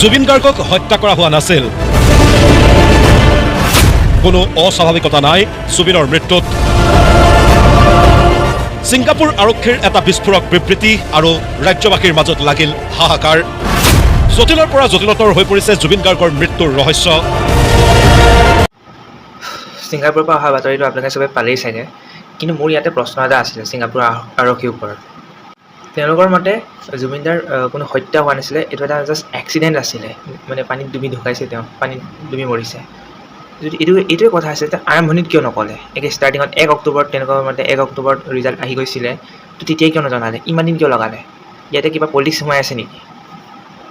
জুবিন গাৰ্গক হত্যা কৰা হোৱা নাছিল। কোনো অস্বাভাৱিকতা নাই জুবিনৰ মৃত্যুত। ছিংগাপুৰ আৰক্ষীৰ এটা বিস্ফোৰক বিবৃতি আৰু ৰাজ্যবাসীৰ মাজত লাগিল হাহাকাৰ। জটিলৰ পৰা জটিলতৰ হৈ পৰিছে জুবিন গাৰ্গৰ মৃত্যুৰ ৰহস্য। ছিংগাপুৰৰ পৰা অহা বাতৰিটো আপোনালোকে চবে পালেই চাগে, কিন্তু মোৰ ইয়াতে প্ৰশ্ন এটা আছিলে ছিংগাপুৰ আৰক্ষীৰ ওপৰত। তেওঁলোকৰ মতে জুবিনদাৰ কোনো হত্যা হোৱা নাছিলে, এইটো এটা জাষ্ট এক্সিডেণ্ট আছিলে, মানে পানীত ডুবি ঢুকাইছে, তেওঁ পানীত ডুবি মৰিছে। যদি এইটোৱে কথা আছে, যে আৰম্ভণিত কিয় নক'লে? একে ষ্টাৰ্টিঙত 1 অক্টোবৰত তেওঁলোকৰ মতে 1 অক্টোবৰত ৰিজাল্ট আহি গৈছিলে, তো তেতিয়াই কিয় নজনালে? ইমান দিন কিয় লগালে? ইয়াতে কিবা পলিটিক্স সোমাই আছে নেকি?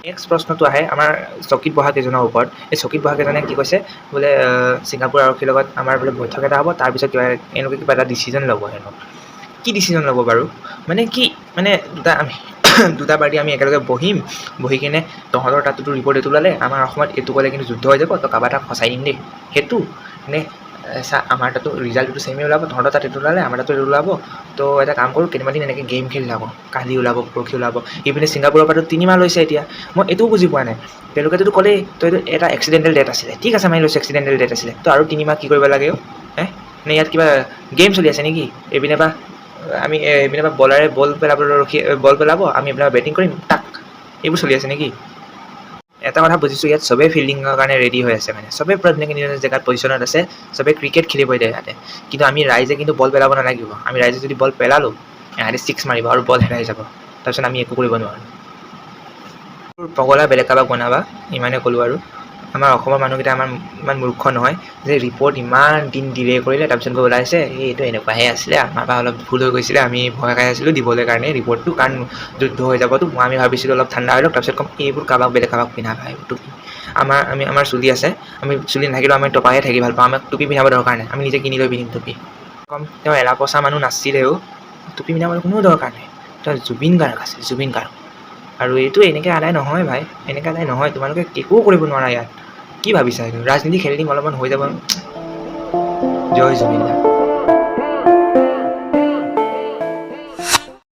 নেক্সট প্ৰশ্নটো আহে আমাৰ চকীত বহা কেইজনৰ ওপৰত। এই চকীত বহা কেইজনে কি কৈছে, বোলে ছিংগাপুৰ আৰক্ষীৰ লগত আমাৰ বোলে বৈঠক এটা হ'ব, তাৰপিছত এনেকুৱা কিবা এটা ডিচিজন ল'ব। হেনো কি ডিচিজন ল'ব বাৰু? মানে কি, মানে দুটা পাৰ্টি আমি একেলগে বহি কিনে তহঁতৰ তাতোতো ৰিপৰ্ট এইটো ওলালে, আমাৰ অসমত এইটো ক'লে কিন্তু যুদ্ধ হৈ যাব, তো কাৰোবাৰ তাক ফচাই দিম দেই, সেইটো নে চা আমাৰ তাতো ৰিজাল্টটো ছেমেই ওলাব, তহঁতৰ তাত এইটো ওলালে আমাৰ তাতো এইটো ওলাব, তো এটা কাম কৰোঁ, কেইটামান দিন এনেকৈ গেম খেলি থাকোঁ, কালি ওলাব পৰহি ওলাব। ইপিনে ছিংগাপুৰৰ পৰাতো 3 মাহ লৈছে এতিয়া। মই এইটোও বুজি পোৱা নাই, তেওঁলোকেতো ক'লেই তো এইটো এটা এক্সিডেণ্টেল ডেথ আছিলে, ঠিক আছে মানি লৈছোঁ এক্সিডেণ্টেল ডেথ আছিলে, তো আৰু 3 মাহ কি কৰিব লাগে? নে ইয়াত কিবা গেম চলি আছে নেকি? এইপিনে পৰা বলাৰে বল পেলাব, আমি এইপিনে বেটিং কৰিম, তাক এইবোৰ চলি আছে নেকি? এটা কথা বুজিছোঁ, ইয়াত চবেই ফিল্ডিঙৰ কাৰণে ৰেডি হৈ আছে, মানে চবেই পূৰা ধুনীয়াকৈ নিজৰ জেগাত পজিশ্যনত আছে, চবেই ক্ৰিকেট খেলিব দিয়ে ইয়াতে। কিন্তু আমি ৰাইজে কিন্তু বল পেলাব নালাগিব। আমি ৰাইজে যদি বল পেলালোঁ, ইহঁতে 6 মাৰিব আৰু বল হেৰাই যাব, তাৰপিছত আমি একো কৰিব নোৱাৰোঁ। পগলা বেলেগ কাৰোবাক বনাবা, ইমানে ক'লোঁ। আৰু আমাৰ অসমৰ মানুহকেইটা ইমান মূৰ্খ নহয় যে ৰিপৰ্ট ইমান দিন ডিলে কৰিলে, তাৰপিছত গৈ ওলাইছে এইটো এনেকুৱাহে আছিলে, আমাৰ পৰা অলপ ভুল হৈ গৈছিলে, আমি ভয় খাই আছিলোঁ দিবলৈ কাৰণে ৰিপৰ্টটো, কাৰণ যুদ্ধ হৈ যাবতো। আমি ভাবিছিলোঁ অলপ ঠাণ্ডা হৈ লওক, তাৰপিছত ক'ম এইবোৰ বেলেগ কাৰোবাক পিন্ধা ভাই টুপি। আমাৰ চুলি আছে, আমি চুলি নাথাকিলেও আমি টপাহে থাকি ভাল পাওঁ, আমাক টুপি পিন্ধাব দৰকাৰ নাই, আমি নিজে কিনি লৈ পিন্ধিম টুপি। কম তেওঁ এলা পচা মানুহ নাছিলেও, টুপি পিন্ধাবলৈ কোনো দৰকাৰ নাই। তেওঁ জুবিন গাৰ্গ আছে, জুবিন গাৰ্গ। আৰু এইটো এনেকৈ আদায় নহয় ভাই, এনেকৈ আদায় নহয়। তোমালোকে একো কৰিব নোৱাৰা ইয়াত। কি ভাবিছা? ৰাজনীতি খেলি দিম, অলপমান হৈ যাব। জয় জুবিন দা।